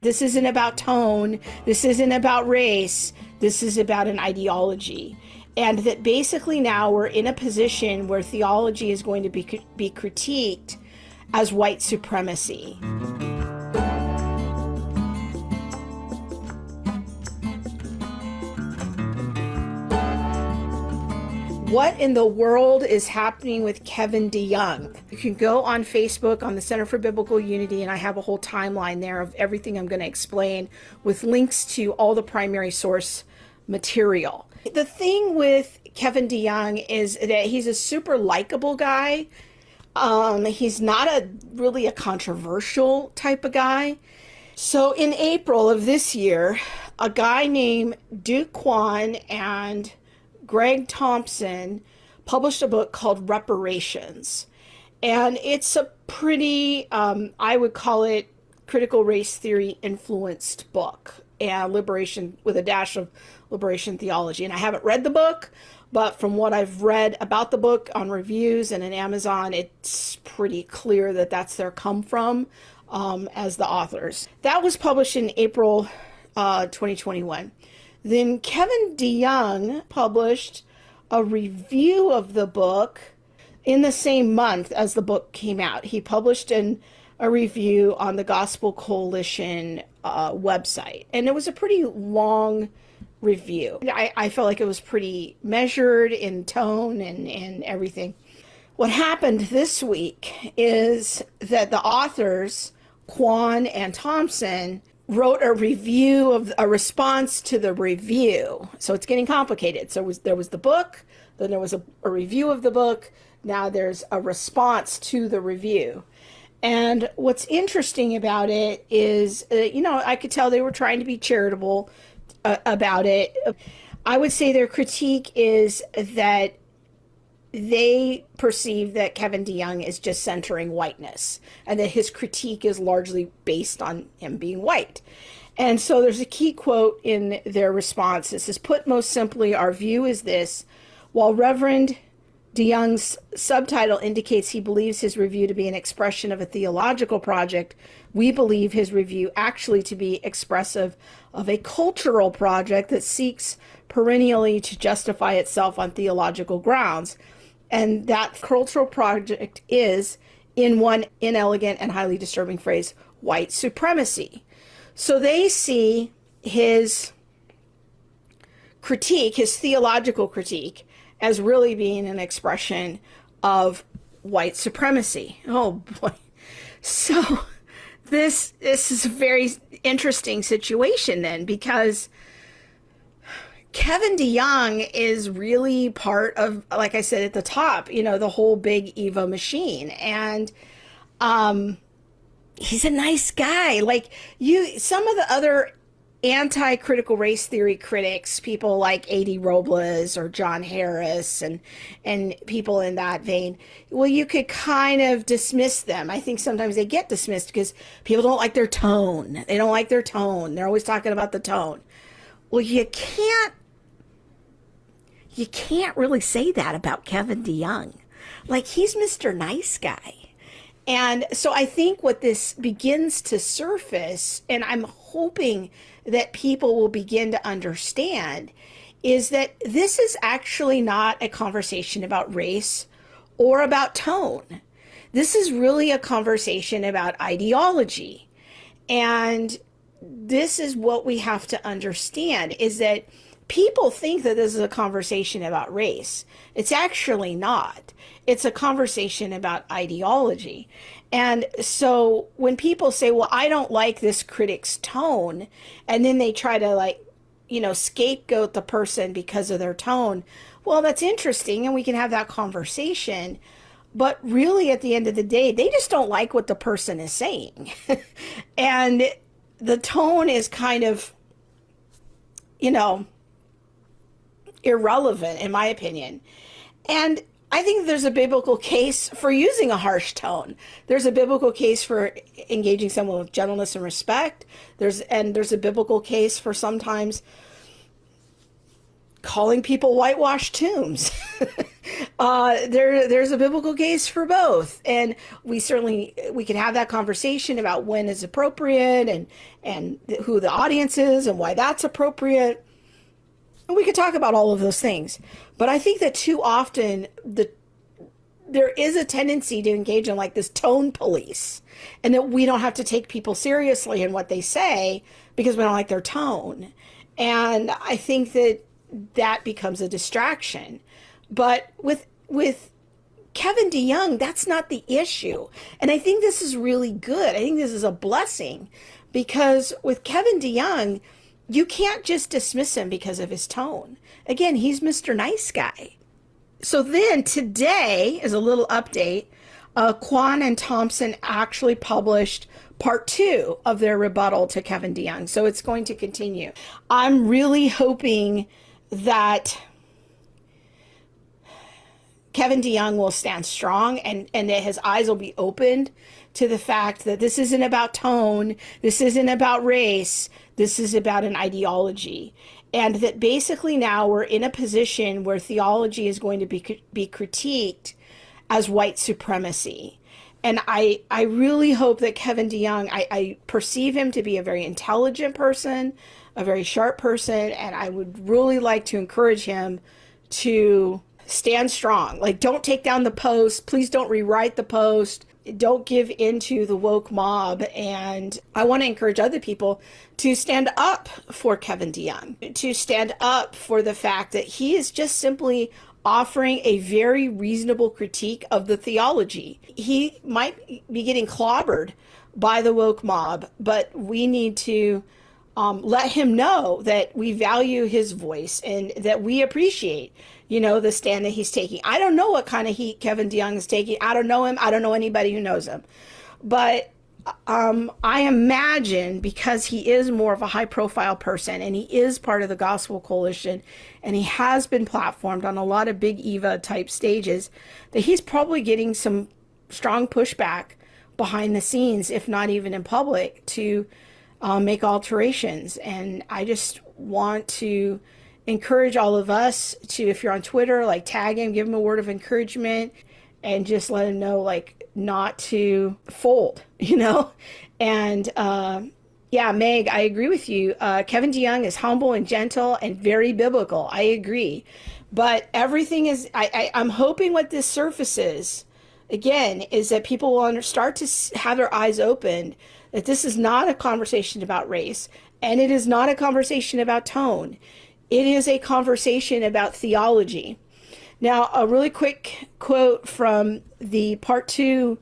This isn't about tone. This isn't about race. This is about an ideology. And that basically now we're in a position where theology is going to be critiqued as white supremacy. What in the world is happening with Kevin DeYoung? You can go on Facebook on the Center for Biblical Unity, and I have a whole timeline there of everything I'm going to explain with links to all the primary source material. The thing with Kevin DeYoung is that he's a super likable guy. He's not really a controversial type of guy. So in April of this year, a guy named Kwon and Greg Thompson published a book called Reparations. And it's a pretty, I would call it critical race theory influenced book, and liberation with a dash of liberation theology. And I haven't read the book, but from what I've read about the book on reviews and in Amazon, it's pretty clear that that's their come from as the authors. That was published in April 2021. Then Kevin DeYoung published a review of the book in the same month as the book came out. He published a review on the Gospel Coalition website, and it was a pretty long review. I felt like it was pretty measured in tone and everything. What happened this week is that the authors, Kwon and Thompson, wrote a review of a response to the review. So it's getting complicated. So there was the book, then there was a review of the book. Now there's a response to the review. And what's interesting about it is, I could tell they were trying to be charitable about it. I would say their critique is that they perceive that Kevin DeYoung is just centering whiteness, and that his critique is largely based on him being white. And so there's a key quote in their response. It says, "Put most simply, our view is this: while Reverend DeYoung's subtitle indicates he believes his review to be an expression of a theological project, we believe his review actually to be expressive of a cultural project that seeks perennially to justify itself on theological grounds. And that cultural project is, in one inelegant and highly disturbing phrase, white supremacy." So they see his critique, his theological critique, as really being an expression of white supremacy. Oh boy. So this is a very interesting situation then, because Kevin DeYoung is really part of, like I said at the top, the whole big Evo machine. And he's a nice guy. Some of the other anti-critical race theory critics, people like A.D. Robles or John Harris and people in that vein, well, you could kind of dismiss them. I think sometimes they get dismissed because people don't like their tone. They don't like their tone. They're always talking about the tone. Well, you can't really say that about Kevin DeYoung. He's Mr. Nice Guy. And so I think what this begins to surface, and I'm hoping that people will begin to understand, is that this is actually not a conversation about race or about tone. This is really a conversation about ideology. And this is what we have to understand, is that people think that this is a conversation about race. It's actually not. It's a conversation about ideology. And so when people say, well, I don't like this critic's tone, and then they try to scapegoat the person because of their tone, well, that's interesting, and we can have that conversation. But really, at the end of the day, they just don't like what the person is saying. And the tone is kind of, irrelevant, in my opinion. And I think there's a biblical case for using a harsh tone. There's a biblical case for engaging someone with gentleness and respect. There's a biblical case for sometimes calling people whitewashed tombs. There's a biblical case for both, and we can have that conversation about when is appropriate and who the audience is and why that's appropriate. And we could talk about all of those things. But I think that too often there is a tendency to engage in like this tone police, and that we don't have to take people seriously in what they say because we don't like their tone. And I think that becomes a distraction. But with Kevin DeYoung, that's not the issue. And I think this is really good. I think this is a blessing, because with Kevin DeYoung, you can't just dismiss him because of his tone. Again, he's Mr. Nice Guy. So then today is a little update. Kwon and Thompson actually published part 2 of their rebuttal to Kevin DeYoung. So it's going to continue. I'm really hoping that Kevin DeYoung will stand strong and that his eyes will be opened to the fact that this isn't about tone, this isn't about race, this is about an ideology. And that basically now we're in a position where theology is going to be critiqued as white supremacy. And I really hope that Kevin DeYoung, I perceive him to be a very intelligent person, a very sharp person, and I would really like to encourage him to stand strong. Like, don't take down the post. Please don't rewrite the post. Don't give into the woke mob. And I want to encourage other people to stand up for Kevin DeYoung, to stand up for the fact that he is just simply offering a very reasonable critique of the theology. He might be getting clobbered by the woke mob, but we need to let him know that we value his voice and that we appreciate, the stand that he's taking. I don't know what kind of heat Kevin DeYoung is taking. I don't know him. I don't know anybody who knows him. But I imagine, because he is more of a high profile person and he is part of the Gospel Coalition and he has been platformed on a lot of big Eva type stages, that he's probably getting some strong pushback behind the scenes, if not even in public, to make alterations. And I just want to encourage all of us to, if you're on Twitter, like, tag him, give him a word of encouragement, and just let him know, like, not to fold, And yeah, Meg, I agree with you. Kevin DeYoung is humble and gentle and very biblical. I agree. But everything is, I'm hoping what this surfaces, again, is that people will start to have their eyes opened, that this is not a conversation about race, and it is not a conversation about tone. It is a conversation about theology. Now, a really quick quote from the part 2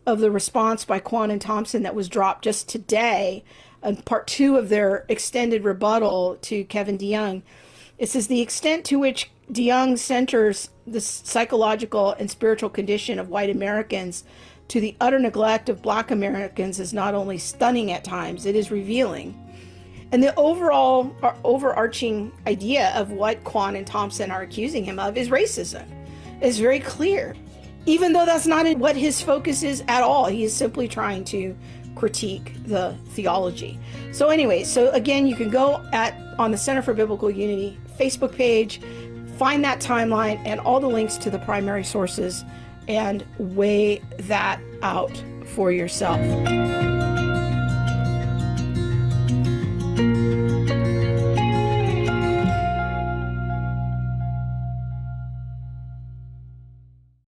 of the response by Kwon and Thompson that was dropped just today, and part 2 of their extended rebuttal to Kevin DeYoung. It says, the extent to which DeYoung centers the psychological and spiritual condition of white Americans to the utter neglect of Black Americans is not only stunning at times, it is revealing. And the overarching idea of what Kwon and Thompson are accusing him of is racism. It's very clear, even though that's not what his focus is at all. He is simply trying to critique the theology. So anyway, again, you can go on the Center for Biblical Unity Facebook page, find that timeline and all the links to the primary sources, and weigh that out for yourself.